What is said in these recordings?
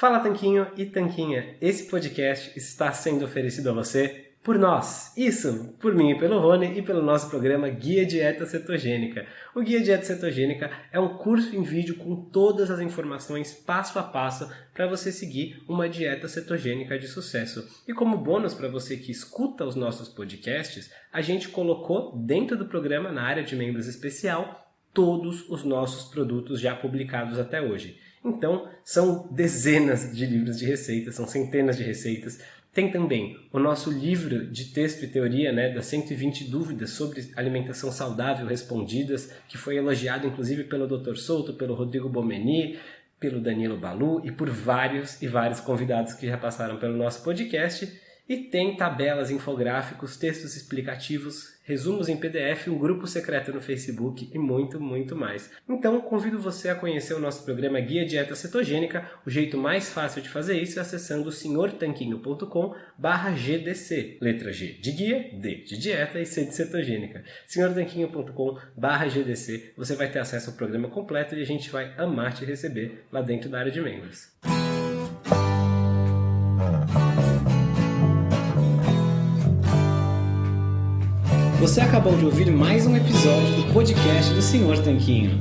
Fala Tanquinho e Tanquinha, esse podcast está sendo oferecido a você por nós. Isso, por mim e pelo Rony e pelo nosso programa Guia Dieta Cetogênica. O Guia Dieta Cetogênica é um curso em vídeo com todas as informações passo a passo para você seguir uma dieta cetogênica de sucesso. E como bônus para você que escuta os nossos podcasts, a gente colocou dentro do programa, na área de membros especial, todos os nossos produtos já publicados até hoje. Então, são dezenas de livros de receitas, são centenas de receitas. Tem também o nosso livro de texto e teoria, das 120 dúvidas sobre alimentação saudável respondidas, que foi elogiado inclusive pelo Dr. Souto, pelo Rodrigo Bomeni, pelo Danilo Balu e por vários e vários convidados que já passaram pelo nosso podcast. E tem tabelas, infográficos, textos explicativos, resumos em PDF, um grupo secreto no Facebook e muito, muito mais. Então, convido você a conhecer o nosso programa Guia Dieta Cetogênica. O jeito mais fácil de fazer isso é acessando senhortanquinho.com/GDC. Letra G de guia, D de dieta e C de cetogênica. senhortanquinho.com/GDC. Você vai ter acesso ao programa completo e a gente vai amar te receber lá dentro da área de membros. Você acabou de ouvir mais um episódio do podcast do Senhor Tanquinho.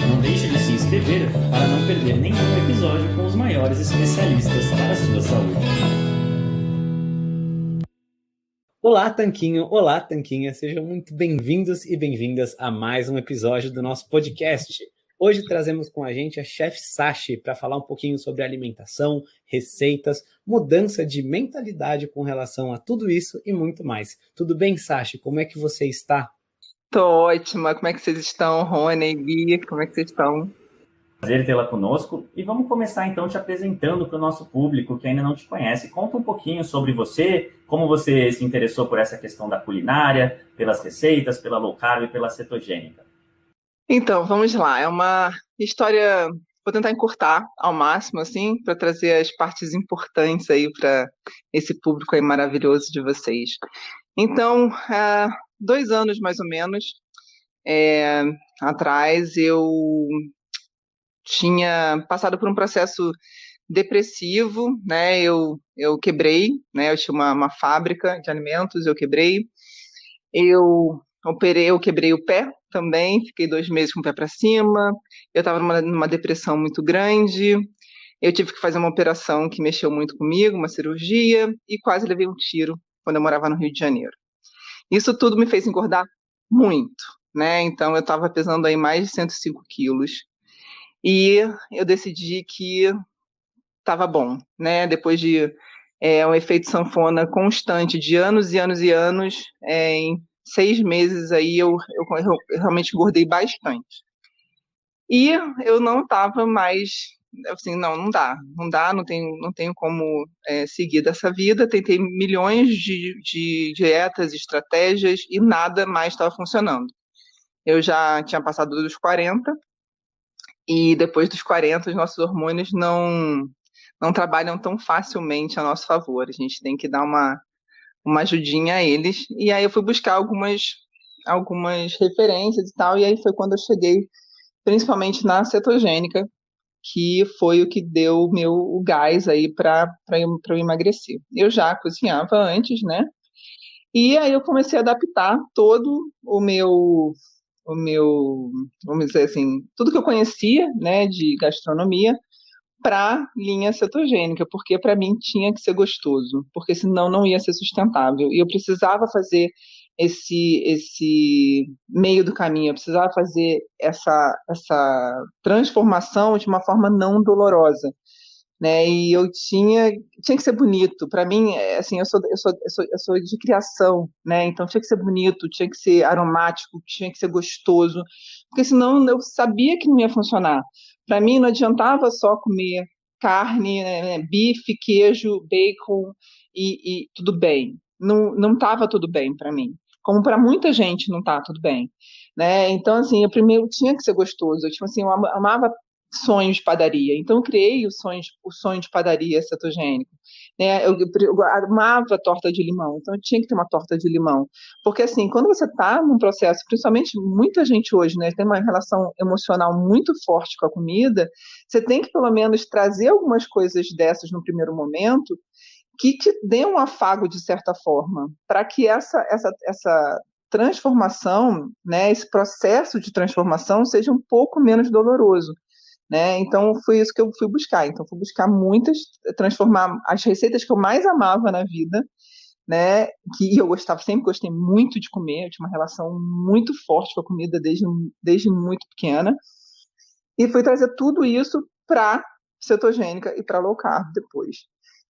Não deixe de se inscrever para não perder nenhum episódio com os maiores especialistas para a sua saúde. Olá, Tanquinho! Olá, Tanquinha! Sejam muito bem-vindos e bem-vindas a mais um episódio do nosso podcast. Hoje trazemos com a gente a Chef Sashi para falar um pouquinho sobre alimentação, receitas, mudança de mentalidade com relação a tudo isso e muito mais. Tudo bem, Sashi? Como é que você está? Tô ótima. Como é que vocês estão, Rony e Gui? Como é que vocês estão? Prazer tê-la conosco. E vamos começar então te apresentando para o nosso público que ainda não te conhece. Conta um pouquinho sobre você, como você se interessou por essa questão da culinária, pelas receitas, pela low carb e pela cetogênica. Então, vamos lá. É uma história, vou tentar encurtar ao máximo, assim, para trazer as partes importantes aí para esse público aí maravilhoso de vocês. Então, há 2 anos mais ou menos atrás, eu tinha passado por um processo depressivo, né? Eu quebrei, né? Eu tinha uma fábrica de alimentos, eu quebrei. Eu quebrei o pé também, fiquei 2 meses com o pé para cima, eu estava numa depressão muito grande, eu tive que fazer uma operação que mexeu muito comigo, uma cirurgia, e quase levei um tiro quando eu morava no Rio de Janeiro. Isso tudo me fez engordar muito, né? Então eu estava pesando aí mais de 105 quilos, e eu decidi que estava bom, né? Depois de um efeito sanfona constante de anos e anos e anos, em 6 meses aí eu realmente engordei bastante. E eu não estava mais, assim, não dá, não tenho como seguir dessa vida. Tentei milhões de dietas, estratégias e nada mais estava funcionando. Eu já tinha passado dos 40 e depois dos 40 os nossos hormônios não trabalham tão facilmente a nosso favor. A gente tem que dar uma ajudinha a eles. E aí eu fui buscar algumas referências e tal, e aí foi quando eu cheguei principalmente na cetogênica, que foi o que deu o gás aí para eu emagrecer. Eu já cozinhava antes, né? E aí eu comecei a adaptar todo o meu, vamos dizer assim, tudo que eu conhecia, né, de gastronomia, para linha cetogênica, porque para mim tinha que ser gostoso, porque senão não ia ser sustentável. E eu precisava fazer esse meio do caminho, eu precisava fazer essa transformação de uma forma não dolorosa, né? E eu tinha que ser bonito. Para mim, assim, eu sou de criação, né? Então tinha que ser bonito, tinha que ser aromático, tinha que ser gostoso, porque senão eu sabia que não ia funcionar. Para mim, não adiantava só comer carne, né, bife, queijo, bacon e tudo bem. Não estava tudo bem para mim. Como para muita gente não está tudo bem, né? Então, assim, eu primeiro tinha que ser gostoso. Eu amava sonho de padaria. Então, eu criei o sonho de padaria cetogênico. Né? Eu amava torta de limão, então eu tinha que ter uma torta de limão. Porque, assim, quando você está num processo, principalmente muita gente hoje, né, tem uma relação emocional muito forte com a comida, você tem que, pelo menos, trazer algumas coisas dessas no primeiro momento que te dê um afago, de certa forma, para que essa transformação, né, esse processo de transformação seja um pouco menos doloroso. Né? Então, foi isso que eu fui buscar. Então, fui buscar transformar as receitas que eu mais amava na vida, né? Que eu gostava, sempre gostei muito de comer, eu tinha uma relação muito forte com a comida desde muito pequena, e fui trazer tudo isso para cetogênica e para low carb depois.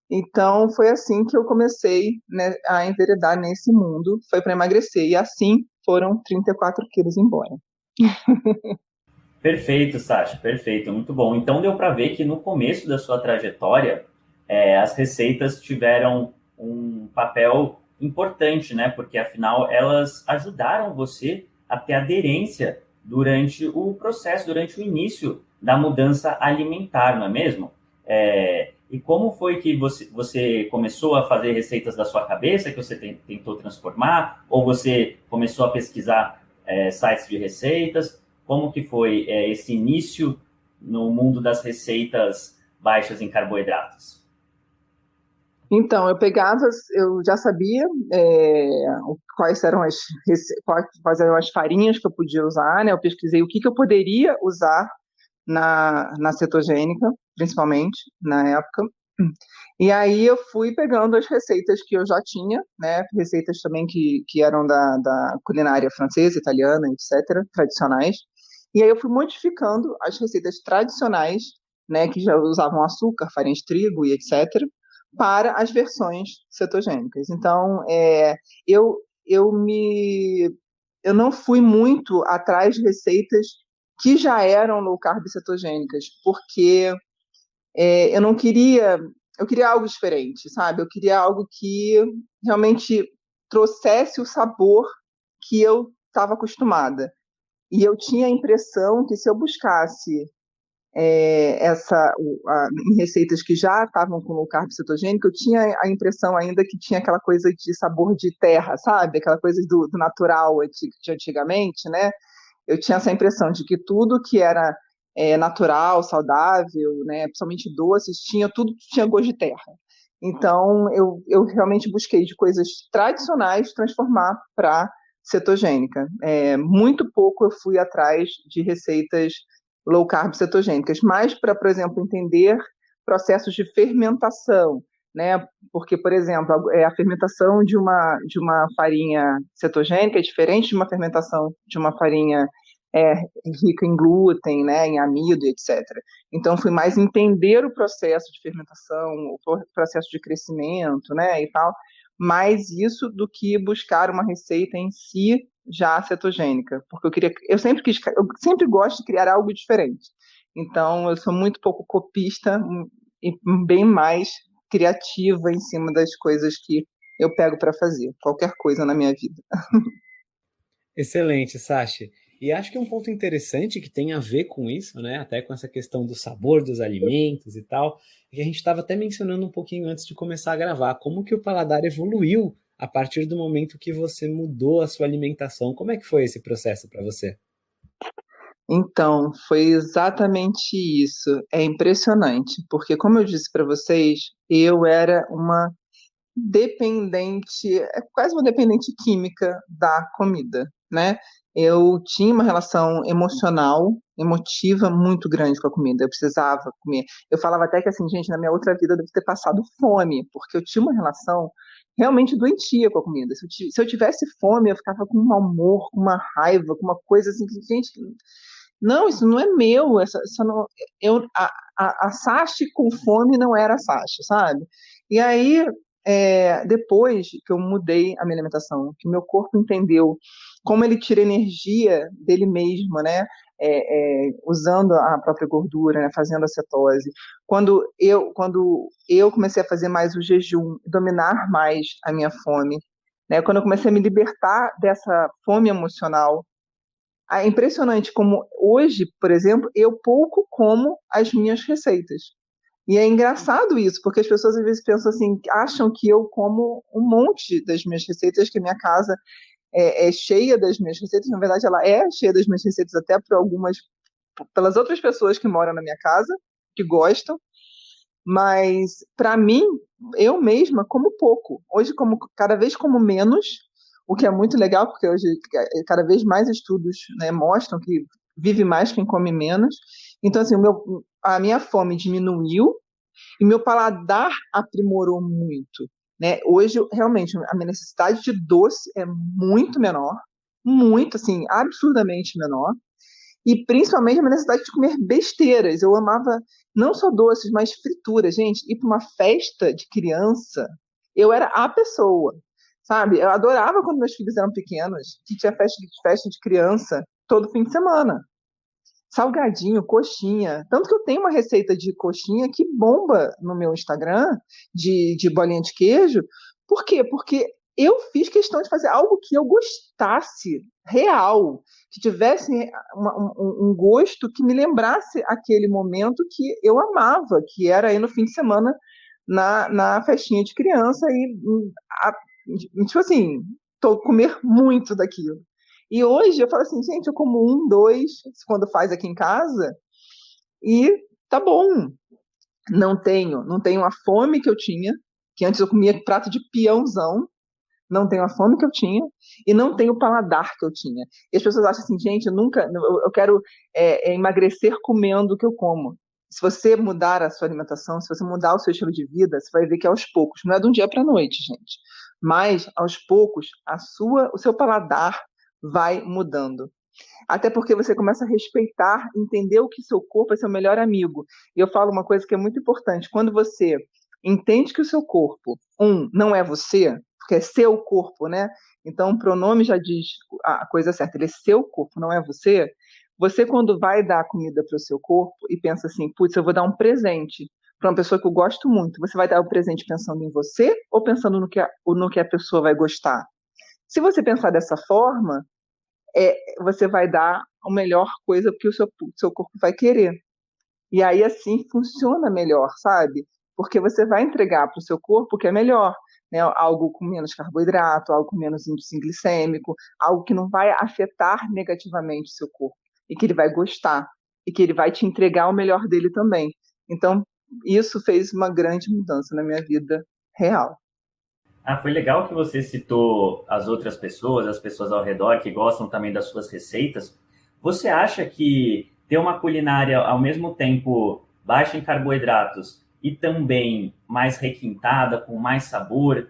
Então, foi assim que eu comecei, né, a enveredar nesse mundo, foi para emagrecer, e assim foram 34 quilos embora. Perfeito, Sasha, perfeito, muito bom. Então deu para ver que no começo da sua trajetória, as receitas tiveram um papel importante, né? Porque afinal elas ajudaram você a ter aderência durante o processo, durante o início da mudança alimentar, não é mesmo? E como foi que você começou a fazer receitas da sua cabeça, que você tentou transformar, ou você começou a pesquisar sites de receitas? Como que foi esse início no mundo das receitas baixas em carboidratos? Então, eu já sabia quais eram quais eram as farinhas que eu podia usar, né? Eu pesquisei o que eu poderia usar na cetogênica, principalmente, na época. E aí eu fui pegando as receitas que eu já tinha, né? Receitas também que eram da culinária francesa, italiana, etc., tradicionais. E aí eu fui modificando as receitas tradicionais, né? Que já usavam açúcar, farinha de trigo e etc., para as versões cetogênicas. Então, eu, eu me eu não fui muito atrás de receitas que já eram low carb cetogênicas, porque eu não queria, eu queria algo diferente, sabe? Eu queria algo que realmente trouxesse o sabor que eu estava acostumada. E eu tinha a impressão que se eu buscasse em receitas que já estavam com low carb cetogênico, eu tinha a impressão ainda que tinha aquela coisa de sabor de terra, sabe? Aquela coisa do natural de antigamente, né? Eu tinha essa impressão de que tudo que era natural, saudável, né, principalmente doces, tudo tinha gosto de terra. Então, eu realmente busquei de coisas tradicionais transformar para cetogênica. Muito pouco eu fui atrás de receitas low carb cetogênicas, mas para, por exemplo, entender processos de fermentação, né? Porque, por exemplo, a fermentação de uma farinha cetogênica é diferente de uma fermentação de uma farinha é, rica em glúten, né, em amido, etc. Então, fui mais entender o processo de fermentação, o processo de crescimento, né, e tal, mais isso do que buscar uma receita em si já cetogênica, porque eu sempre gosto de criar algo diferente. Então, eu sou muito pouco copista e bem mais criativa em cima das coisas que eu pego para fazer, qualquer coisa na minha vida. Excelente, Sashi. E acho que um ponto interessante que tem a ver com isso, né, até com essa questão do sabor dos alimentos e tal, é que a gente estava até mencionando um pouquinho antes de começar a gravar, como que o paladar evoluiu a partir do momento que você mudou a sua alimentação. Como é que foi esse processo para você? Então, foi exatamente isso. É impressionante, porque, como eu disse para vocês, eu era uma dependente, quase uma dependente química da comida, né? Eu tinha uma relação emotiva muito grande com a comida. Eu precisava comer. Eu falava até que, assim, gente, na minha outra vida eu devo ter passado fome, porque eu tinha uma relação realmente doentia com a comida. Se eu tivesse fome, eu ficava com um mau humor, com uma raiva, com uma coisa assim, que, gente, não, isso não é meu. Essa não, a Sashi com fome não era a Sashi, sabe? E aí, depois que eu mudei a minha alimentação, que meu corpo entendeu como ele tira energia dele mesmo, né? Usando a própria gordura, né? Fazendo a cetose. Quando eu comecei a fazer mais o jejum, dominar mais a minha fome, né? Quando eu comecei a me libertar dessa fome emocional, É impressionante como hoje, por exemplo, eu pouco como as minhas receitas. E é engraçado isso, porque as pessoas às vezes pensam assim, acham que eu como um monte das minhas receitas, que a minha casa é cheia das minhas receitas. Na verdade, ela é cheia das minhas receitas até por algumas, pelas outras pessoas que moram na minha casa, que gostam. Mas, para mim, eu mesma como pouco. Hoje, como cada vez como menos, o que é muito legal, porque hoje cada vez mais estudos, né, mostram que vive mais quem come menos. Então, assim, a minha fome diminuiu e meu paladar aprimorou muito. Né? Hoje, realmente, a minha necessidade de doce é muito menor, muito, assim, absurdamente menor. E principalmente a minha necessidade de comer besteiras. Eu amava não só doces, mas frituras. Gente, ir para uma festa de criança, eu era a pessoa, sabe? Eu adorava quando meus filhos eram pequenos, que tinha festa de criança todo fim de semana. Salgadinho, coxinha. Tanto que eu tenho uma receita de coxinha que bomba no meu Instagram, de bolinha de queijo. Por quê? Porque eu fiz questão de fazer algo que eu gostasse, real, que tivesse um gosto que me lembrasse aquele momento que eu amava, que era aí no fim de semana na festinha de criança e, tipo assim, comer muito daquilo. E hoje eu falo assim, gente, eu como um, dois, quando faz aqui em casa, e tá bom. Não tenho a fome que eu tinha, que antes eu comia prato de peãozão, não tenho a fome que eu tinha, e não tenho o paladar que eu tinha. E as pessoas acham assim, gente, eu quero emagrecer comendo o que eu como. Se você mudar a sua alimentação, se você mudar o seu estilo de vida, você vai ver que aos poucos, não é de um dia para a noite, gente, mas aos poucos o seu paladar vai mudando. Até porque você começa a respeitar, entender o que seu corpo é seu melhor amigo. E eu falo uma coisa que é muito importante. Quando você entende que o seu corpo, não é você, porque é seu corpo, né? Então o pronome já diz a coisa certa, ele é seu corpo, não é você. Você, quando vai dar comida para o seu corpo e pensa assim, putz, eu vou dar um presente para uma pessoa que eu gosto muito, você vai dar o presente pensando em você ou pensando no que a pessoa vai gostar? Se você pensar dessa forma, você vai dar a melhor coisa que o seu corpo vai querer. E aí, assim, funciona melhor, sabe? Porque você vai entregar para o seu corpo o que é melhor, né? Algo com menos carboidrato, algo com menos índice glicêmico, algo que não vai afetar negativamente o seu corpo, e que ele vai gostar, e que ele vai te entregar o melhor dele também. Então, isso fez uma grande mudança na minha vida real. Ah, foi legal que você citou as outras pessoas, as pessoas ao redor que gostam também das suas receitas. Você acha que ter uma culinária ao mesmo tempo baixa em carboidratos e também mais requintada, com mais sabor,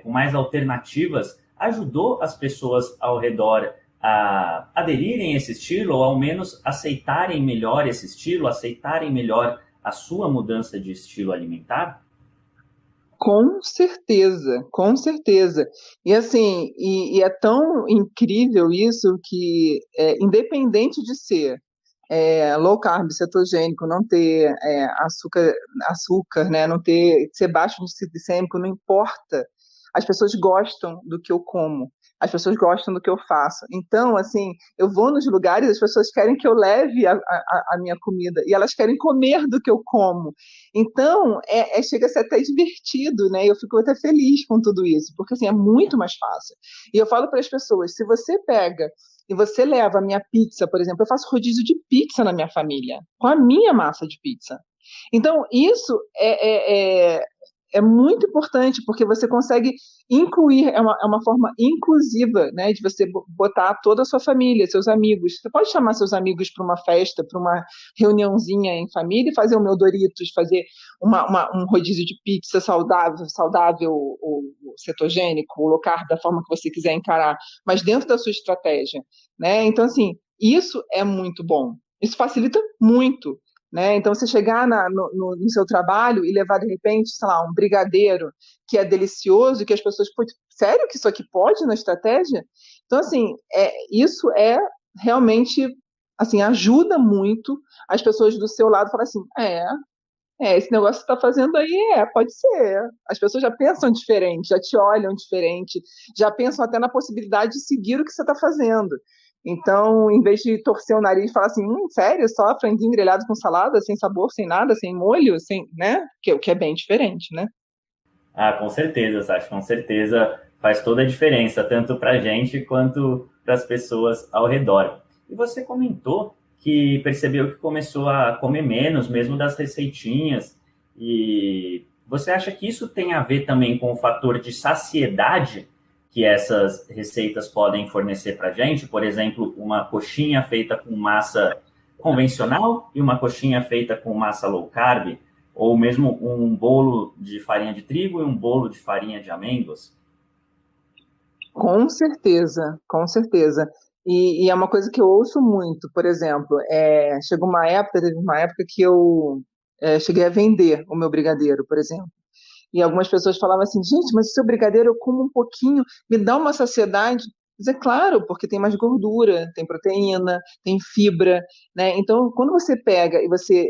com mais alternativas, ajudou as pessoas ao redor a aderirem a esse estilo ou ao menos aceitarem melhor esse estilo, aceitarem melhor a sua mudança de estilo alimentar? Com certeza, com certeza. E assim, é tão incrível isso que, independente de ser low carb, cetogênico, não ter açúcar, né, não ter ser baixo no índice glicêmico, não importa. As pessoas gostam do que eu como, as pessoas gostam do que eu faço. Então, assim, eu vou nos lugares, as pessoas querem que eu leve a minha comida e elas querem comer do que eu como. Então, chega a ser até divertido, né? Eu fico até feliz com tudo isso, porque assim, é muito mais fácil. E eu falo para as pessoas, se você pega e você leva a minha pizza, por exemplo, eu faço rodízio de pizza na minha família, com a minha massa de pizza. Então, isso é muito importante, porque você consegue incluir, é uma forma inclusiva, né, de você botar toda a sua família, seus amigos. Você pode chamar seus amigos para uma festa, para uma reuniãozinha em família e fazer o meu Doritos, fazer um rodízio de pizza saudável ou cetogênico, ou low carb, da forma que você quiser encarar, mas dentro da sua estratégia, né? Então, assim, isso é muito bom. Isso facilita muito. Né? Então, você chegar no seu trabalho e levar, de repente, sei lá, um brigadeiro que é delicioso e que as pessoas... Sério que isso aqui pode na estratégia? Então, assim, isso realmente, assim, ajuda muito as pessoas do seu lado a falar assim, esse negócio que você está fazendo aí, pode ser. As pessoas já pensam diferente, já te olham diferente, já pensam até na possibilidade de seguir o que você está fazendo. Então, em vez de torcer o nariz e falar assim, sério, só franguinho grelhado com salada, sem sabor, sem nada, sem molho, sem, né? O que é bem diferente, né? Ah, com certeza, Sasha, com certeza faz toda a diferença, tanto para a gente quanto para as pessoas ao redor. E você comentou que percebeu que começou a comer menos, mesmo das receitinhas, e você acha que isso tem a ver também com o fator de saciedade que essas receitas podem fornecer para a gente? Por exemplo, uma coxinha feita com massa convencional e uma coxinha feita com massa low carb, ou mesmo um bolo de farinha de trigo e um bolo de farinha de amêndoas? Com certeza, com certeza. E é uma coisa que eu ouço muito, por exemplo, teve uma época que eu cheguei a vender o meu brigadeiro, por exemplo. E algumas pessoas falavam assim, gente, mas o seu brigadeiro eu como um pouquinho, me dá uma saciedade. Mas é claro, porque tem mais gordura, tem proteína, tem fibra, né? Então, quando você pega e você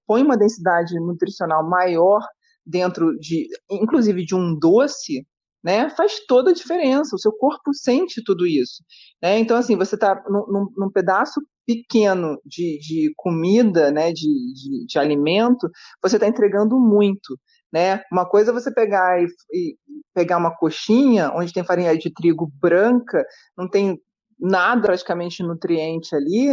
põe uma densidade nutricional maior dentro inclusive de um doce, né? Faz toda a diferença. O seu corpo sente tudo isso, né? Então, assim, você está num pedaço pequeno de comida, né? De alimento, você está entregando muito, né? Uma coisa é você pegar e pegar uma coxinha onde tem farinha de trigo branca, não tem nada praticamente nutriente ali,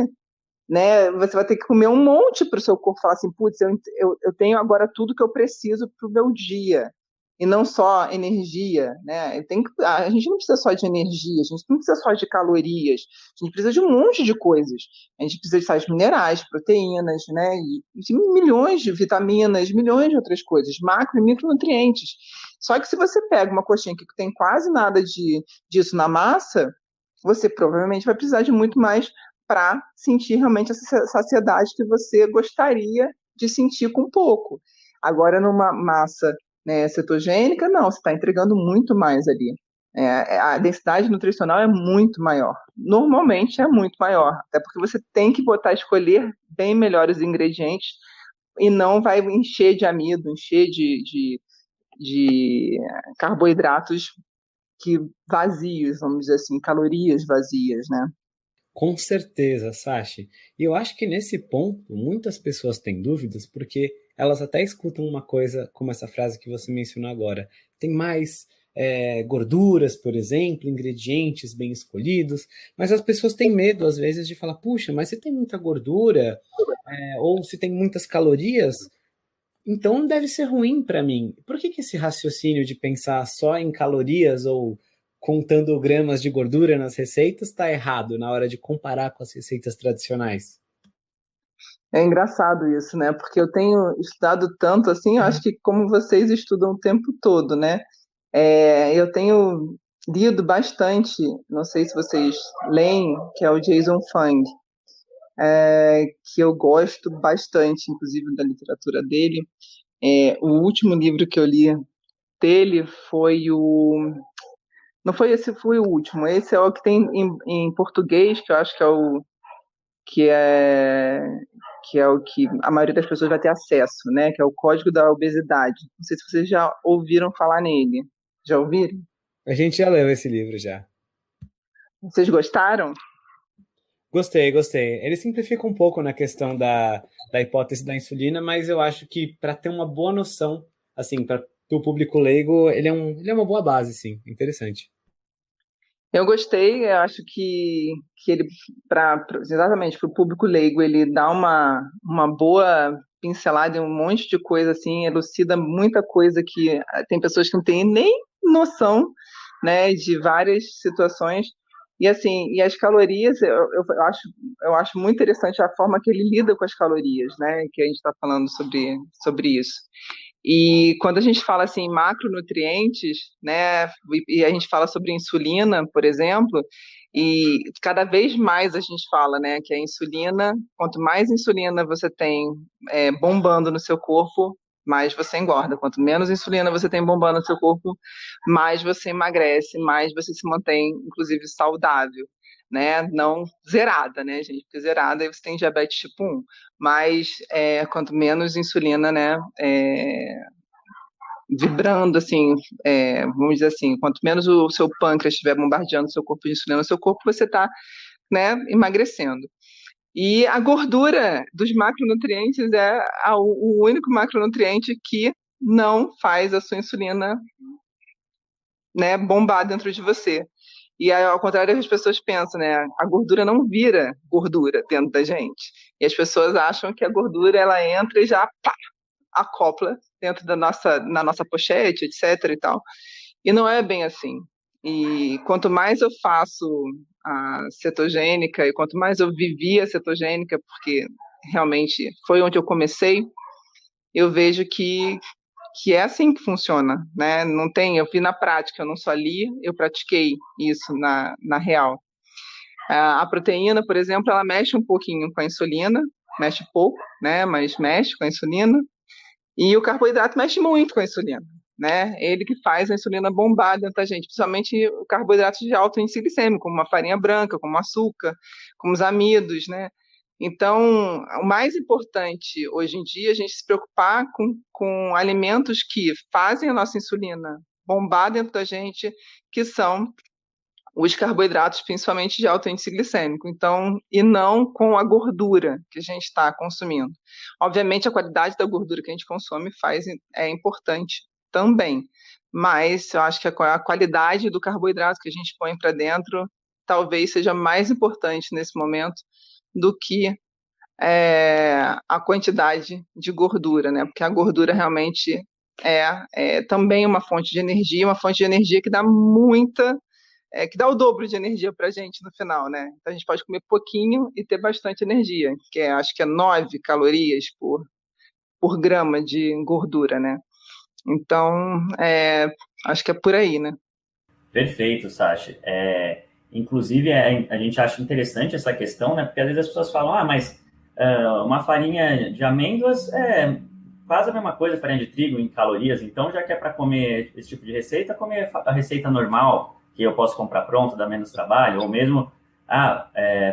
né? Você vai ter que comer um monte para o seu corpo falar assim, putz, eu tenho agora tudo que eu preciso para o meu dia. E não só energia, né? A gente não precisa só de energia, a gente não precisa só de calorias, a gente precisa de um monte de coisas. A gente precisa de sais minerais, proteínas, né? E de milhões de vitaminas, milhões de outras coisas, macro e micronutrientes. Só que se você pega uma coxinha que tem quase nada disso na massa, você provavelmente vai precisar de muito mais para sentir realmente essa saciedade que você gostaria de sentir com pouco. Agora, numa massa, né, cetogênica, não, você está entregando muito mais ali. A densidade nutricional é muito maior. Normalmente é muito maior, até porque você tem que escolher bem melhores ingredientes e não vai encher de amido, encher de carboidratos vazios, vamos dizer assim, calorias vazias, né? Com certeza, Sashi. E eu acho que nesse ponto muitas pessoas têm dúvidas porque elas até escutam uma coisa como essa frase que você mencionou agora. Tem mais gorduras, por exemplo, ingredientes bem escolhidos, mas as pessoas têm medo às vezes de falar, puxa, mas se tem muita gordura, ou se tem muitas calorias, então deve ser ruim para mim. Por que esse raciocínio de pensar só em calorias ou contando gramas de gordura nas receitas está errado na hora de comparar com as receitas tradicionais? É engraçado isso, né? Porque eu tenho estudado tanto assim, eu acho que como vocês estudam o tempo todo, né? Eu tenho lido bastante, não sei se vocês leem, que é o Jason Fung, que eu gosto bastante, inclusive, da literatura dele. O último livro que eu li dele foi o. Não foi esse, foi o último. Esse é o que tem em português, que eu acho que é que é o que a maioria das pessoas vai ter acesso, né? Que é o Código da Obesidade. Não sei se vocês já ouviram falar nele. Já ouviram? A gente já leu esse livro já. Vocês gostaram? Gostei, gostei. Ele simplifica um pouco na questão da hipótese da insulina, mas eu acho que para ter uma boa noção, assim, para o público leigo, ele é uma boa base, sim. Interessante. Eu gostei, eu acho que ele, exatamente para o público leigo, ele dá uma boa pincelada em um monte de coisa, assim, elucida muita coisa que tem pessoas que não têm nem noção, né, de várias situações. E assim, e as calorias, eu acho muito interessante a forma que ele lida com as calorias, né, que a gente está falando sobre isso. E quando a gente fala assim em macronutrientes, né, e a gente fala sobre insulina, por exemplo, e cada vez mais a gente fala, né, que a insulina, quanto mais insulina você tem bombando no seu corpo, mais você engorda. Quanto menos insulina você tem bombando no seu corpo, mais você emagrece, mais você se mantém, inclusive, saudável, né? Não zerada, né, gente? Porque zerada aí você tem diabetes tipo 1. Mas quanto menos insulina, né, vibrando, assim, vamos dizer assim, quanto menos o seu pâncreas estiver bombardeando o seu corpo de insulina, o seu corpo você está né, emagrecendo. E a gordura dos macronutrientes é o único macronutriente que não faz a sua insulina, né, bombar dentro de você. E ao contrário do que as pessoas pensam, né, a gordura não vira gordura dentro da gente. E as pessoas acham que a gordura ela entra e já pá, acopla dentro na nossa pochete, etc. e tal. E não é bem assim. E quanto mais eu faço a cetogênica e quanto mais eu vivi a cetogênica, porque realmente foi onde eu comecei, eu vejo que é assim que funciona, né? Não tem, eu vi na prática, eu não só li, eu pratiquei isso na real. A proteína, por exemplo, ela mexe um pouquinho com a insulina, mexe pouco, né? Mas mexe com a insulina. E o carboidrato mexe muito com a insulina, né? Ele que faz a insulina bombar dentro da gente, principalmente o carboidrato de alto índice glicêmico, como a farinha branca, como o açúcar, como os amidos, né? Então, o mais importante hoje em dia é a gente se preocupar com alimentos que fazem a nossa insulina bombar dentro da gente, que são os carboidratos, principalmente de alto índice glicêmico, então, e não com a gordura que a gente está consumindo. Obviamente, a qualidade da gordura que a gente consome é importante também, mas eu acho que a qualidade do carboidrato que a gente põe para dentro talvez seja mais importante nesse momento do que a quantidade de gordura, né? Porque a gordura realmente é também uma fonte de energia que dá que dá o dobro de energia para a gente no final, né? Então a gente pode comer pouquinho e ter bastante energia, acho que é 9 calorias por grama de gordura, né? Então, acho que é por aí, né? Perfeito, Sasha. Inclusive, a gente acha interessante essa questão, né? Porque às vezes as pessoas falam, mas uma farinha de amêndoas é quase a mesma coisa, farinha de trigo em calorias, então já que é para comer esse tipo de receita, comer a receita normal, que eu posso comprar pronto, dá menos trabalho, ou mesmo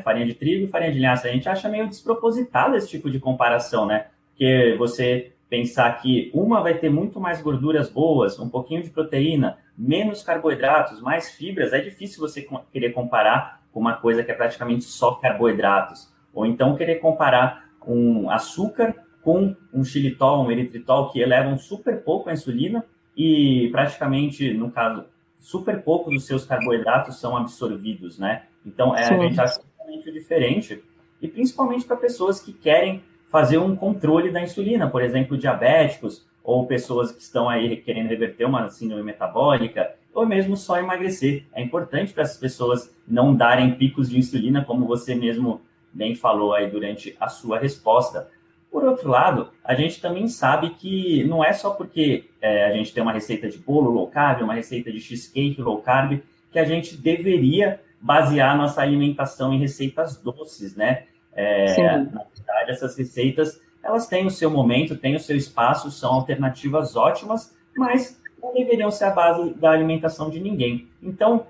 farinha de trigo e farinha de linhaça. A gente acha meio despropositado esse tipo de comparação, né? Porque você pensar que uma vai ter muito mais gorduras boas, um pouquinho de proteína, menos carboidratos, mais fibras, é difícil você querer comparar com uma coisa que é praticamente só carboidratos. Ou então querer comparar um açúcar com um xilitol, um eritritol, que elevam super pouco a insulina e praticamente, no caso, super poucos dos seus carboidratos são absorvidos, né? Então, a gente acha totalmente diferente. E principalmente para pessoas que querem fazer um controle da insulina, por exemplo, diabéticos, ou pessoas que estão aí querendo reverter uma síndrome metabólica, ou mesmo só emagrecer. É importante para essas pessoas não darem picos de insulina, como você mesmo bem falou aí durante a sua resposta. Por outro lado, a gente também sabe que não é só porque a gente tem uma receita de bolo low carb, uma receita de cheesecake low carb, que a gente deveria basear a nossa alimentação em receitas doces, né? Na verdade, essas receitas, elas têm o seu momento, têm o seu espaço, são alternativas ótimas, mas não deveriam ser a base da alimentação de ninguém. Então,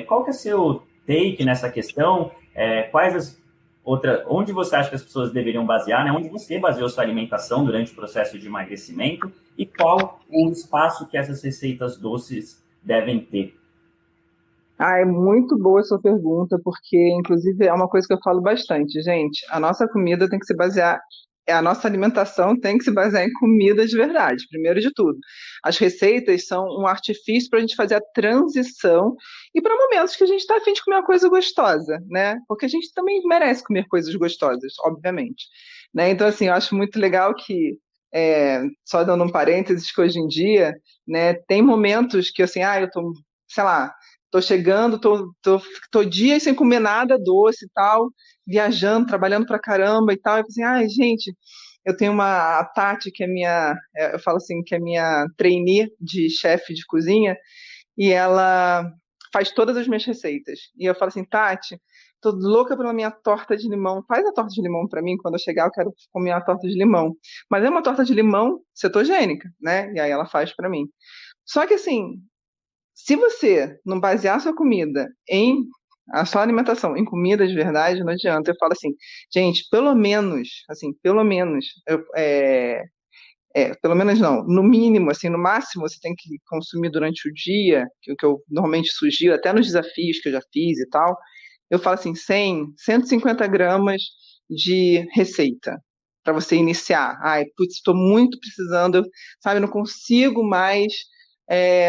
qual que é o seu take nessa questão? Onde você acha que as pessoas deveriam basear, né? Onde você baseou sua alimentação durante o processo de emagrecimento e qual o espaço que essas receitas doces devem ter? É muito boa a sua pergunta, porque, inclusive, é uma coisa que eu falo bastante, gente. A nossa comida tem que se basear, a nossa alimentação tem que se basear em comida de verdade, primeiro de tudo. As receitas são um artifício para a gente fazer a transição e para momentos que a gente está a fim de comer uma coisa gostosa, né? Porque a gente também merece comer coisas gostosas, obviamente. Né? Então, assim, eu acho muito legal que, só dando um parênteses, que hoje em dia, né, tem momentos que, assim, eu tô, sei lá, tô chegando, tô dias sem comer nada doce e tal, viajando, trabalhando pra caramba e tal. Eu falei assim, gente, eu tenho a Tati, que é eu falo assim, que é minha trainee de chefe de cozinha, e ela faz todas as minhas receitas. E eu falo assim, Tati, tô louca pela minha torta de limão. Faz a torta de limão para mim, quando eu chegar eu quero comer a torta de limão. Mas é uma torta de limão cetogênica, né? E aí ela faz para mim. Só que assim, se você não basear a sua alimentação em comida de verdade, não adianta. Eu falo assim, gente, pelo menos, pelo menos não, no mínimo, assim, no máximo você tem que consumir durante o dia, que eu normalmente sugiro, até nos desafios que eu já fiz e tal, eu falo assim, 100, 150 gramas de receita para você iniciar. Ai, putz, estou muito precisando, sabe, não consigo mais,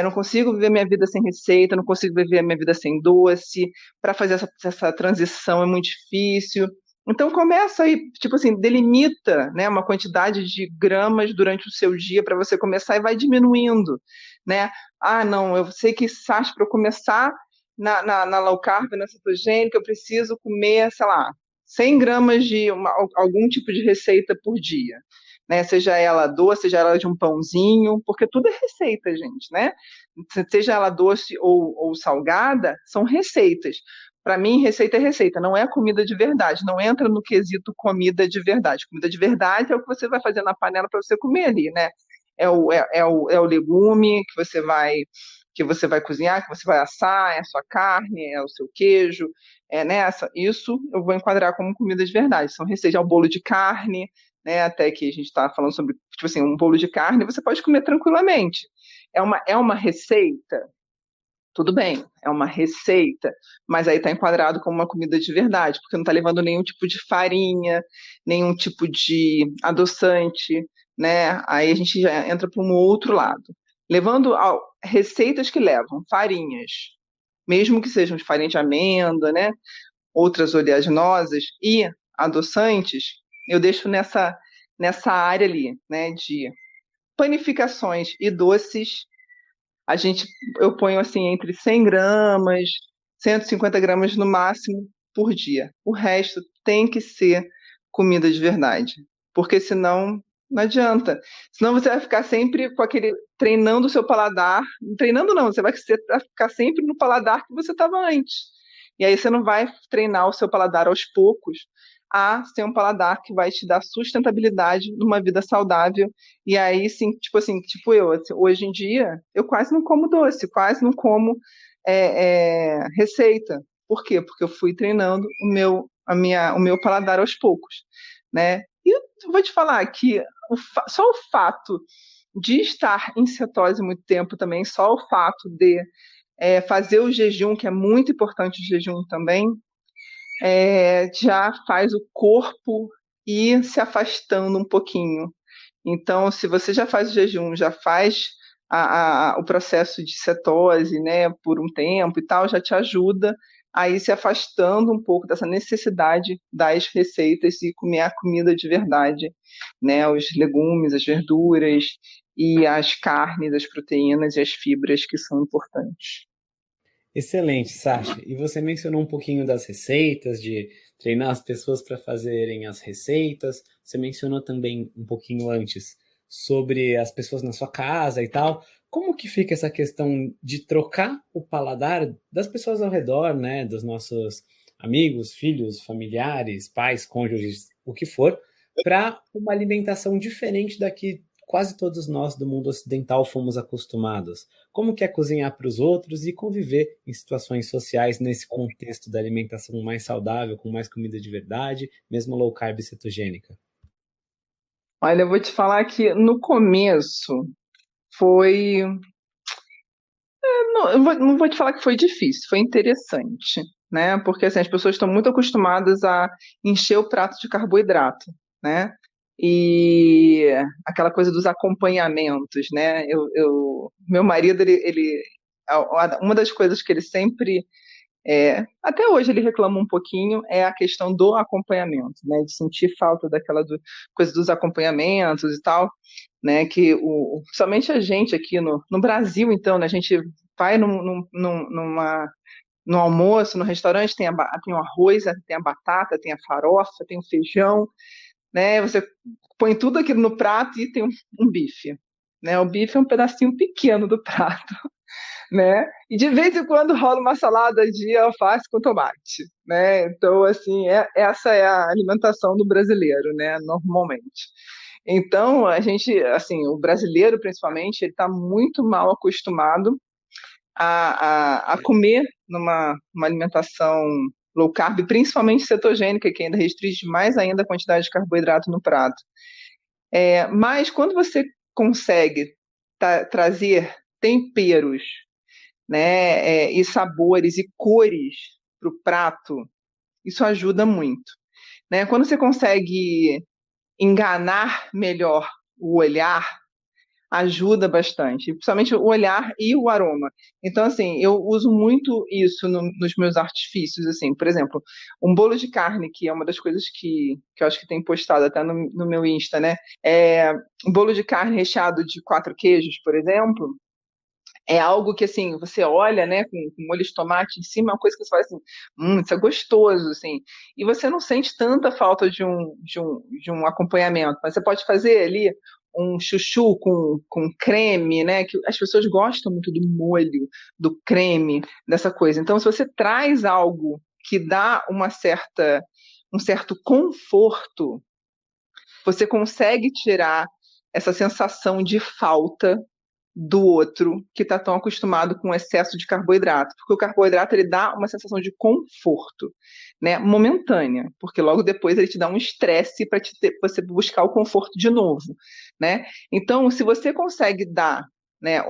não consigo viver minha vida sem receita, não consigo viver minha vida sem doce, para fazer essa transição é muito difícil. Então começa aí, tipo assim, delimita, né, uma quantidade de gramas durante o seu dia para você começar e vai diminuindo, né? Ah, não, eu sei que Sasha, para eu começar na low carb, na cetogênica, eu preciso comer, sei lá, 100 gramas de algum tipo de receita por dia, né? Seja ela doce, seja ela de um pãozinho, porque tudo é receita, gente, né? Seja ela doce ou salgada, são receitas. Para mim, receita é receita, não é comida de verdade, não entra no quesito comida de verdade. Comida de verdade é o que você vai fazer na panela para você comer ali, né? É o legume que você vai cozinhar, que você vai assar, é a sua carne, é o seu queijo, nessa. Isso eu vou enquadrar como comida de verdade. São receitas, é o bolo de carne, né? Até que a gente está falando sobre, tipo assim, um bolo de carne, você pode comer tranquilamente. É uma receita, tudo bem, é uma receita, mas aí está enquadrado como uma comida de verdade, porque não está levando nenhum tipo de farinha, nenhum tipo de adoçante, né? Aí a gente já entra para um outro lado. Levando receitas que levam farinhas, mesmo que sejam de farinha de amêndoa, né? Outras oleaginosas e adoçantes, eu deixo nessa área ali, né? De panificações e doces, a gente, eu ponho assim entre 100 gramas, 150 gramas no máximo por dia. O resto tem que ser comida de verdade, porque senão não adianta. Senão você vai ficar sempre com aquele treinando o seu paladar, treinando não, você vai ficar sempre no paladar que você estava antes. E aí você não vai treinar o seu paladar aos poucos a ser um paladar que vai te dar sustentabilidade numa vida saudável. E aí, sim, tipo assim, tipo eu, assim, hoje em dia, eu quase não como doce, quase não como receita. Por quê? Porque eu fui treinando o meu paladar aos poucos, né? E eu vou te falar que só o fato de estar em cetose muito tempo também, só o fato de fazer o jejum, que é muito importante o jejum também, já faz o corpo ir se afastando um pouquinho. Então, se você já faz o jejum, já faz o processo de cetose, né, por um tempo e tal, já te ajuda a ir se afastando um pouco dessa necessidade das receitas e comer a comida de verdade, né, os legumes, as verduras e as carnes, as proteínas e as fibras que são importantes. Excelente, Sasha. E você mencionou um pouquinho das receitas, de treinar as pessoas para fazerem as receitas. Você mencionou também um pouquinho antes sobre as pessoas na sua casa e tal. Como que fica essa questão de trocar o paladar das pessoas ao redor, né, dos nossos amigos, filhos, familiares, pais, cônjuges, o que for, para uma alimentação diferente da que quase todos nós do mundo ocidental fomos acostumados? Como que é cozinhar para os outros e conviver em situações sociais nesse contexto da alimentação mais saudável, com mais comida de verdade, mesmo low carb e cetogênica? Olha, eu vou te falar que no começo foi. Não, eu não vou te falar que foi difícil, foi interessante, né? Porque assim, as pessoas estão muito acostumadas a encher o prato de carboidrato, né? E aquela coisa dos acompanhamentos, né? Meu marido, uma das coisas que ele sempre, até hoje ele reclama um pouquinho, é a questão do acompanhamento, né? De sentir falta coisa dos acompanhamentos e tal, né? Que somente a gente aqui no Brasil, então, né? A gente vai no almoço, no restaurante, tem o arroz, tem a batata, tem a farofa, tem o feijão, né? Você põe tudo aquilo no prato e tem um bife, né? O bife é um pedacinho pequeno do prato, né? E de vez em quando rola uma salada de alface com tomate, né? Então, assim, essa é a alimentação do brasileiro, né? Normalmente. Então, a gente, assim, o brasileiro, principalmente, ele está muito mal acostumado a comer numa alimentação low carb, principalmente cetogênica, que ainda restringe mais ainda a quantidade de carboidrato no prato. Mas quando você consegue trazer temperos, né, e sabores e cores para o prato, isso ajuda muito, né? Quando você consegue enganar melhor o olhar, ajuda bastante, principalmente o olhar e o aroma. Então, assim, eu uso muito isso nos meus artifícios, assim, por exemplo, um bolo de carne, que é uma das coisas que eu acho que tem postado até no meu Insta, né? Um bolo de carne recheado de 4 queijos, por exemplo, é algo que, assim, você olha, né, com molho de tomate em cima, é uma coisa que você fala assim, isso é gostoso, assim, e você não sente tanta falta de um acompanhamento, mas você pode fazer ali um chuchu com creme, né, que as pessoas gostam muito do molho, do creme, dessa coisa. Então, se você traz algo que dá um certo conforto, você consegue tirar essa sensação de falta do outro que está tão acostumado com o excesso de carboidrato, porque o carboidrato ele dá uma sensação de conforto, né, momentânea, porque logo depois ele te dá um estresse para você buscar o conforto de novo, né? Então, se você consegue dar, né,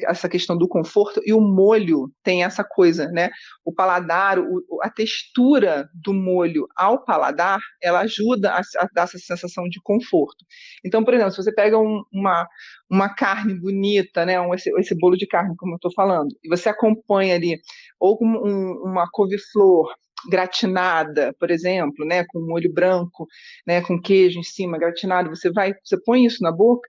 essa questão do conforto, e o molho tem essa coisa, né? O paladar, a textura do molho ao paladar, ela ajuda a dar essa sensação de conforto. Então, por exemplo, se você pega uma carne bonita, né? Esse bolo de carne, como eu estou falando, e você acompanha ali, ou com uma couve-flor gratinada, por exemplo, né? Com molho branco, né? Com queijo em cima, gratinado, você põe isso na boca,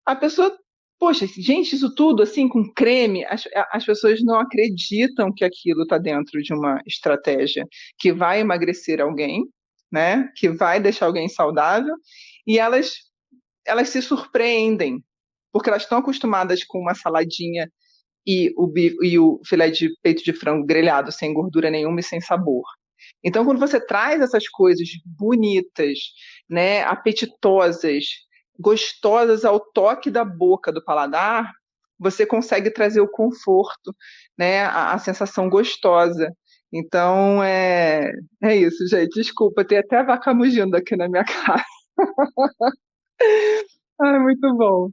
a pessoa, poxa, gente, isso tudo assim com creme, as pessoas não acreditam que aquilo está dentro de uma estratégia que vai emagrecer alguém, né? Que vai deixar alguém saudável, e elas se surpreendem, porque elas estão acostumadas com uma saladinha e o filé de peito de frango grelhado sem gordura nenhuma e sem sabor. Então, quando você traz essas coisas bonitas, né, apetitosas, gostosas ao toque da boca, do paladar, você consegue trazer o conforto, né, a sensação gostosa. Então, é isso, gente. Desculpa, tem até vaca mugindo aqui na minha casa. Ai, muito bom.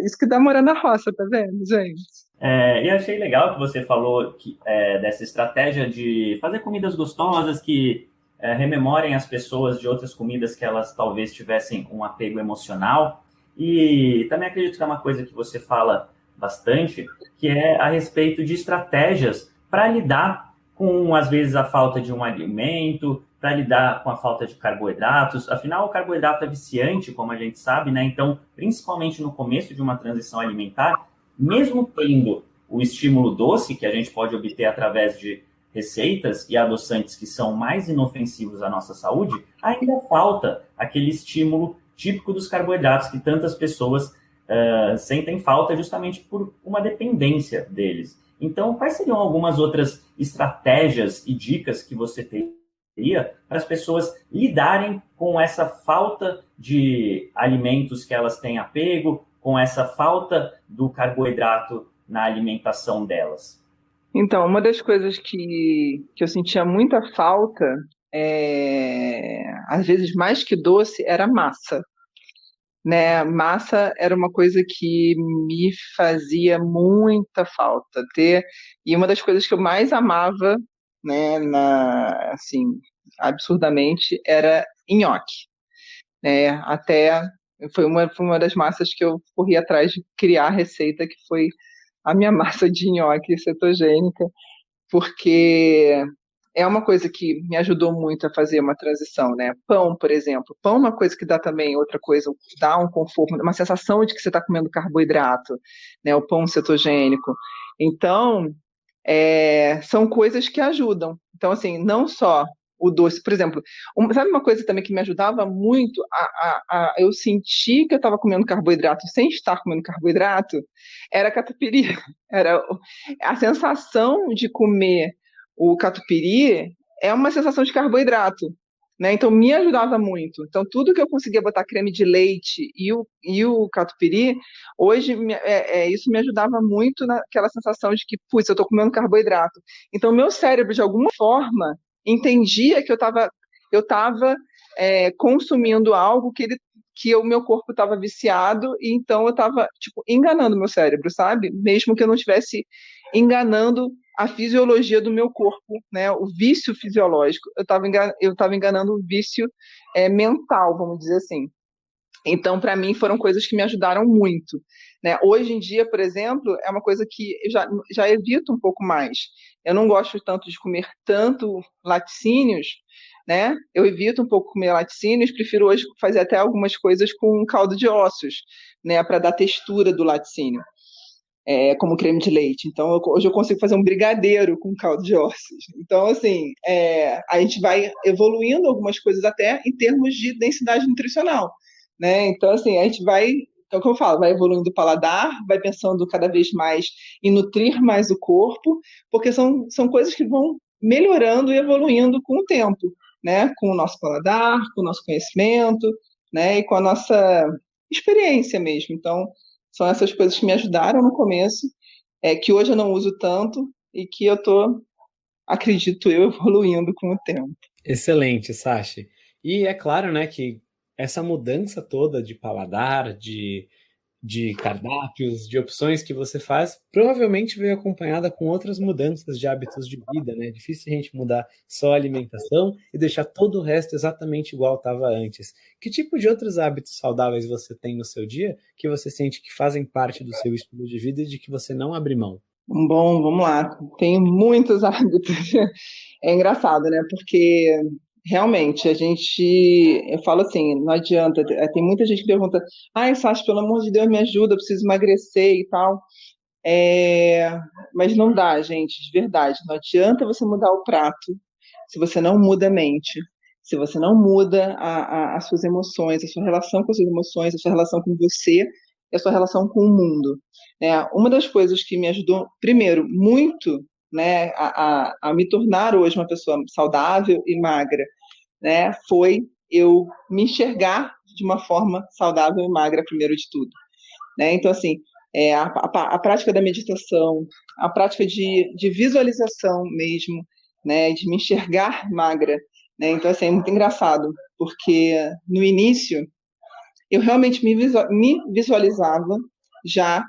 Isso que dá morar na roça, tá vendo, gente? E achei legal que você falou dessa estratégia de fazer comidas gostosas que rememorem as pessoas de outras comidas que elas talvez tivessem um apego emocional. E também acredito que é uma coisa que você fala bastante, que é a respeito de estratégias para lidar com, às vezes, a falta de um alimento, para lidar com a falta de carboidratos. Afinal, o carboidrato é viciante, como a gente sabe, né? Então, principalmente no começo de uma transição alimentar, mesmo tendo o estímulo doce, que a gente pode obter através de receitas e adoçantes que são mais inofensivos à nossa saúde, ainda falta aquele estímulo típico dos carboidratos que tantas pessoas sentem falta justamente por uma dependência deles. Então, quais seriam algumas outras estratégias e dicas que você teria para as pessoas lidarem com essa falta de alimentos que elas têm apego, com essa falta do carboidrato na alimentação delas? Então, uma das coisas que eu sentia muita falta, às vezes mais que doce, era massa. Né? Massa era uma coisa que me fazia muita falta ter, e uma das coisas que eu mais amava, né, assim, absurdamente, era nhoque, né? Até foi uma das massas que eu corri atrás de criar a receita, que foi a minha massa de nhoque cetogênica, porque é uma coisa que me ajudou muito a fazer uma transição, né? Pão, por exemplo. Pão é uma coisa que dá também outra coisa, dá um conforto, uma sensação de que você está comendo carboidrato, né? O pão cetogênico. Então, são coisas que ajudam. Então, assim, não só o doce, por exemplo, sabe uma coisa também que me ajudava muito eu sentir que eu estava comendo carboidrato sem estar comendo carboidrato? Era catupiry. Era a sensação de comer o catupiry é uma sensação de carboidrato, né? Então me ajudava muito. Então tudo que eu conseguia botar creme de leite e o catupiry, hoje isso me ajudava muito naquela sensação de que, putz, eu estou comendo carboidrato. Então meu cérebro de alguma forma entendia que eu estava consumindo algo que o meu corpo estava viciado, e então eu estava tipo enganando meu cérebro, sabe? Mesmo que eu não estivesse enganando a fisiologia do meu corpo, né? O vício fisiológico. Eu estava enganando o vício mental, vamos dizer assim. Então, para mim, foram coisas que me ajudaram muito. Né? Hoje em dia, por exemplo, é uma coisa que eu já evito um pouco mais. Eu não gosto tanto de comer tanto laticínios, né? Eu evito um pouco comer laticínios, prefiro hoje fazer até algumas coisas com caldo de ossos, né? Para dar textura do laticínio, como creme de leite. Então, hoje eu consigo fazer um brigadeiro com caldo de ossos. Então, assim, a gente vai evoluindo algumas coisas até em termos de densidade nutricional, né? Então, assim, a gente vai, então, como eu falo, vai evoluindo o paladar, vai pensando cada vez mais em nutrir mais o corpo, porque são coisas que vão melhorando e evoluindo com o tempo, né? Com o nosso paladar, com o nosso conhecimento, né? E com a nossa experiência mesmo. Então, são essas coisas que me ajudaram no começo, que hoje eu não uso tanto e que eu tô, acredito eu, evoluindo com o tempo. Excelente, Sashi. E é claro, né, que essa mudança toda de paladar, de cardápios, de opções que você faz, provavelmente veio acompanhada com outras mudanças de hábitos de vida, né? É difícil a gente mudar só a alimentação e deixar todo o resto exatamente igual estava antes. Que tipo de outros hábitos saudáveis você tem no seu dia que você sente que fazem parte do seu estilo de vida e de que você não abre mão? Bom, vamos lá. Tenho muitos hábitos. É engraçado, né? Porque realmente eu falo assim, não adianta. Tem muita gente que pergunta: ai, Sasha, pelo amor de Deus, me ajuda, eu preciso emagrecer e tal. É, mas não dá, gente, de verdade. Não adianta você mudar o prato se você não muda a mente, se você não muda as suas emoções, a sua relação com as suas emoções, a sua relação com você e a sua relação com o mundo. Né? Uma das coisas que me ajudou, primeiro, muito, né, a me tornar hoje uma pessoa saudável e magra, né, foi eu me enxergar de uma forma saudável e magra, primeiro de tudo. Né? Então, assim, a prática da meditação, a prática de visualização mesmo, né? De me enxergar magra. Né? Então, assim, é muito engraçado, porque no início eu realmente me visualizava já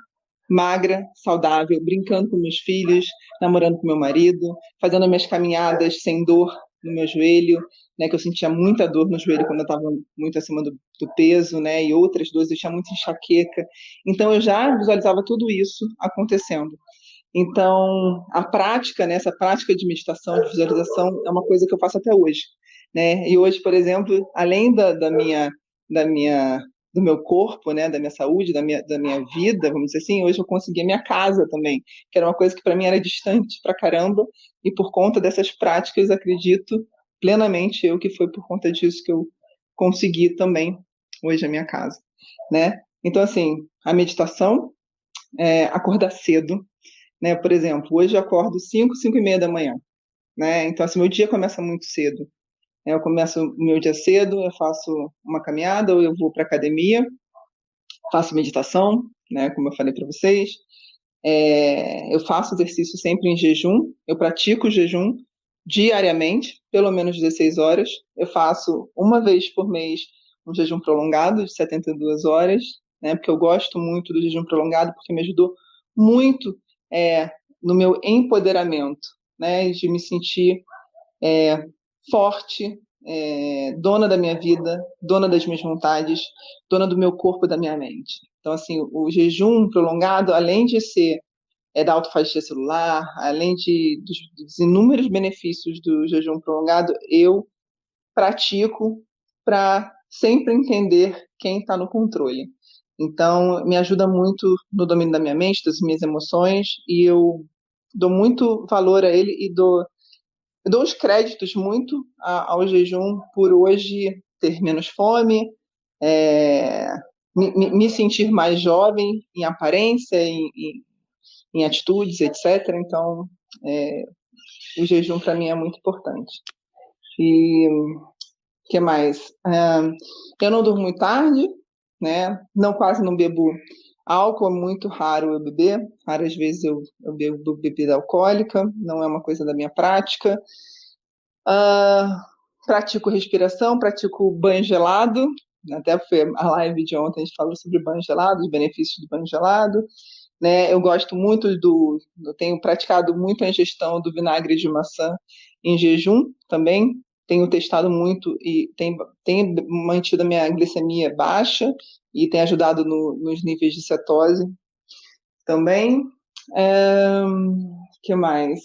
magra, saudável, brincando com meus filhos, namorando com meu marido, fazendo minhas caminhadas sem dor no meu joelho, né, que eu sentia muita dor no joelho quando eu estava muito acima do peso, né, e outras dores, eu tinha muita enxaqueca. Então, eu já visualizava tudo isso acontecendo. Então, a prática, né, essa prática de meditação, de visualização, é uma coisa que eu faço até hoje. Né? E hoje, por exemplo, além da minha do meu corpo, né, da minha saúde, da minha vida, vamos dizer assim, hoje eu consegui a minha casa também, que era uma coisa que para mim era distante pra caramba, e por conta dessas práticas, acredito plenamente eu que foi por conta disso que eu consegui também hoje a minha casa, né? Então, assim, a meditação, acordar cedo, né? Por exemplo, hoje eu acordo 5h da manhã, né? Então, assim, meu dia começa muito cedo. Eu começo o meu dia cedo, eu faço uma caminhada ou eu vou para academia, faço meditação, né, como eu falei para vocês. Eu faço exercício sempre em jejum, eu pratico o jejum diariamente, pelo menos 16 horas. Eu faço uma vez por mês um jejum prolongado de 72 horas, né, porque eu gosto muito do jejum prolongado, porque me ajudou muito no meu empoderamento, né, de me sentir forte, dona da minha vida, dona das minhas vontades, dona do meu corpo e da minha mente. Então, assim, o jejum prolongado, além de ser da autofagia celular, além dos inúmeros benefícios do jejum prolongado, eu pratico para sempre entender quem está no controle. Então, me ajuda muito no domínio da minha mente, das minhas emoções, e eu dou muito valor a ele e eu dou os créditos muito ao jejum por hoje ter menos fome, é, me sentir mais jovem em aparência, em atitudes, etc. Então, o jejum para mim é muito importante. E o que mais? Eu não durmo muito tarde, né? Quase não bebo álcool, é muito raro eu beber. Raras vezes eu bebo bebida alcoólica, não é uma coisa da minha prática. Pratico respiração, pratico banho gelado. Até foi a live de ontem, a gente falou sobre banho gelado, os benefícios do banho gelado. né? Eu gosto muito eu tenho praticado muito a ingestão do vinagre de maçã em jejum também. Tenho testado muito e tem mantido a minha glicemia baixa e tem ajudado nos níveis de cetose também. Que mais?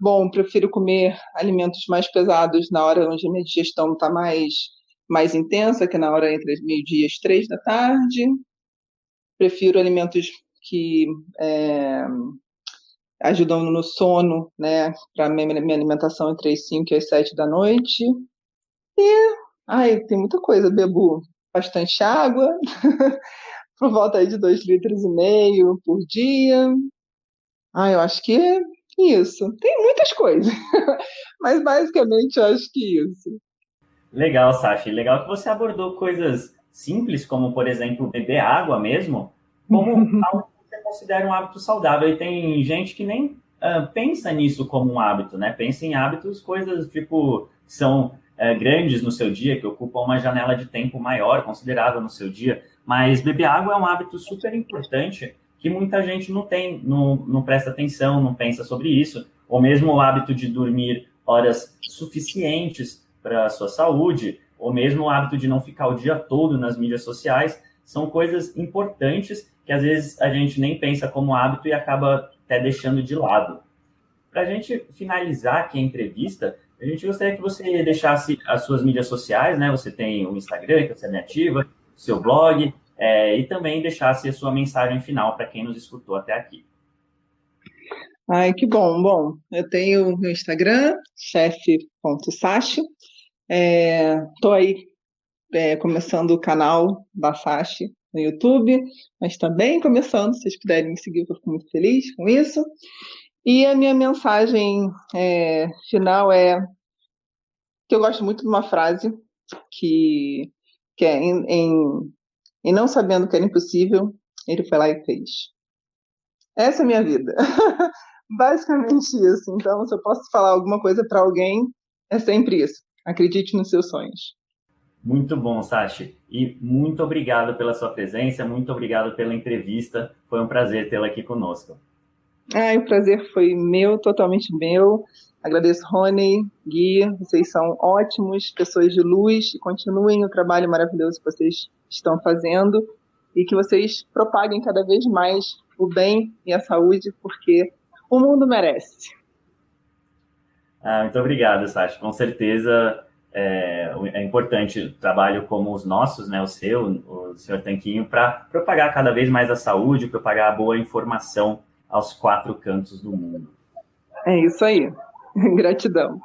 Bom, prefiro comer alimentos mais pesados na hora onde a minha digestão está mais intensa, que é na hora entre meio-dia e as 3 da tarde. Prefiro alimentos que ajudam no sono, né? Para minha alimentação entre as 5 e as 7 da noite. Tem muita coisa. Bebo bastante água, por volta aí de 2,5 litros por dia. Eu acho que é isso. Tem muitas coisas, mas basicamente eu acho que isso. Legal, Sashi. Legal que você abordou coisas simples, como, por exemplo, beber água mesmo, como algo que você considera um hábito saudável. E tem gente que nem pensa nisso como um hábito, né? Pensa em hábitos, coisas tipo que são grandes no seu dia, que ocupam uma janela de tempo maior, considerável no seu dia. Mas beber água é um hábito super importante que muita gente não tem, não presta atenção, não pensa sobre isso. Ou mesmo o hábito de dormir horas suficientes para a sua saúde, ou mesmo o hábito de não ficar o dia todo nas mídias sociais, são coisas importantes que às vezes a gente nem pensa como hábito e acaba até deixando de lado. Para a gente finalizar aqui a entrevista, a gente gostaria que você deixasse as suas mídias sociais, né? Você tem o Instagram, que você é bem ativa, o seu blog, e também deixasse a sua mensagem final para quem nos escutou até aqui. Que bom. Bom, eu tenho o meu Instagram, chef.sashi. Estou aí começando o canal da Sashi no YouTube, mas também começando, se vocês puderem me seguir, eu fico muito feliz com isso. E a minha mensagem final é que eu gosto muito de uma frase que é em não sabendo que era impossível, ele foi lá e fez. Essa é a minha vida. Basicamente isso. Então, se eu posso falar alguma coisa para alguém, é sempre isso. Acredite nos seus sonhos. Muito bom, Sashi. E muito obrigado pela sua presença, muito obrigado pela entrevista. Foi um prazer tê-la aqui conosco. O prazer foi meu, totalmente meu. Agradeço, Rony, Gui, vocês são ótimos, pessoas de luz, e continuem o trabalho maravilhoso que vocês estão fazendo e que vocês propaguem cada vez mais o bem e a saúde, porque o mundo merece. Muito obrigado, Sashi. Com certeza é importante o trabalho como os nossos, né, o Sr. Tanquinho, para propagar cada vez mais a saúde, propagar a boa informação aos 4 cantos do mundo. É isso aí. Gratidão.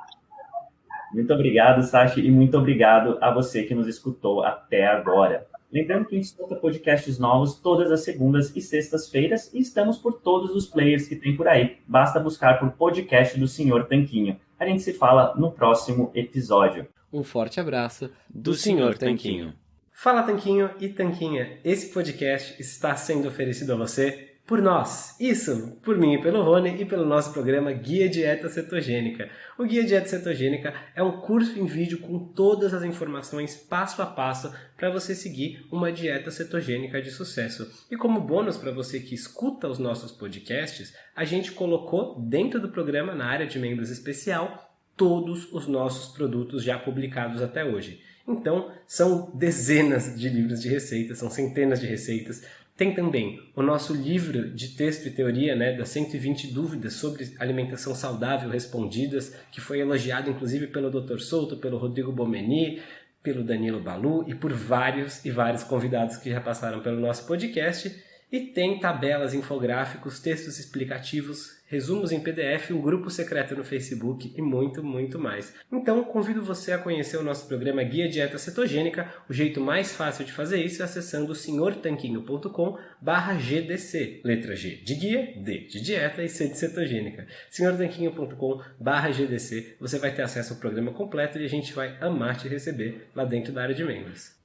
Muito obrigado, Sashi, e muito obrigado a você que nos escutou até agora. Lembrando que a gente escuta podcasts novos todas as segundas e sextas-feiras e estamos por todos os players que tem por aí. Basta buscar por podcast do Sr. Tanquinho. A gente se fala no próximo episódio. Um forte abraço do Sr. Tanquinho. Fala, Tanquinho e Tanquinha. Esse podcast está sendo oferecido a você por nós. Isso, por mim e pelo Rony e pelo nosso programa Guia Dieta Cetogênica. O Guia Dieta Cetogênica é um curso em vídeo com todas as informações passo a passo para você seguir uma dieta cetogênica de sucesso. E como bônus para você que escuta os nossos podcasts, a gente colocou dentro do programa, na área de membros especial, todos os nossos produtos já publicados até hoje. Então, são dezenas de livros de receitas, são centenas de receitas. Tem também o nosso livro de texto e teoria, né, das 120 dúvidas sobre alimentação saudável respondidas, que foi elogiado inclusive pelo Dr. Souto, pelo Rodrigo Bomeni, pelo Danilo Balu e por vários e vários convidados que já passaram pelo nosso podcast. E tem tabelas, infográficos, textos explicativos, resumos em PDF, um grupo secreto no Facebook e muito, muito mais. Então, convido você a conhecer o nosso programa Guia Dieta Cetogênica. O jeito mais fácil de fazer isso é acessando senhortanquinho.com/GDC. Letra G de guia, D de dieta e C de cetogênica. senhortanquinho.com/GDC. Você vai ter acesso ao programa completo e a gente vai amar te receber lá dentro da área de membros.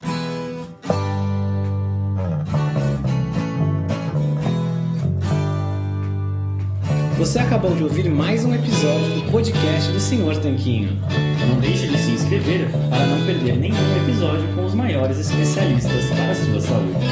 Você acabou de ouvir mais um episódio do podcast do Sr. Tanquinho. Não deixe de se inscrever para não perder nenhum episódio com os maiores especialistas para a sua saúde.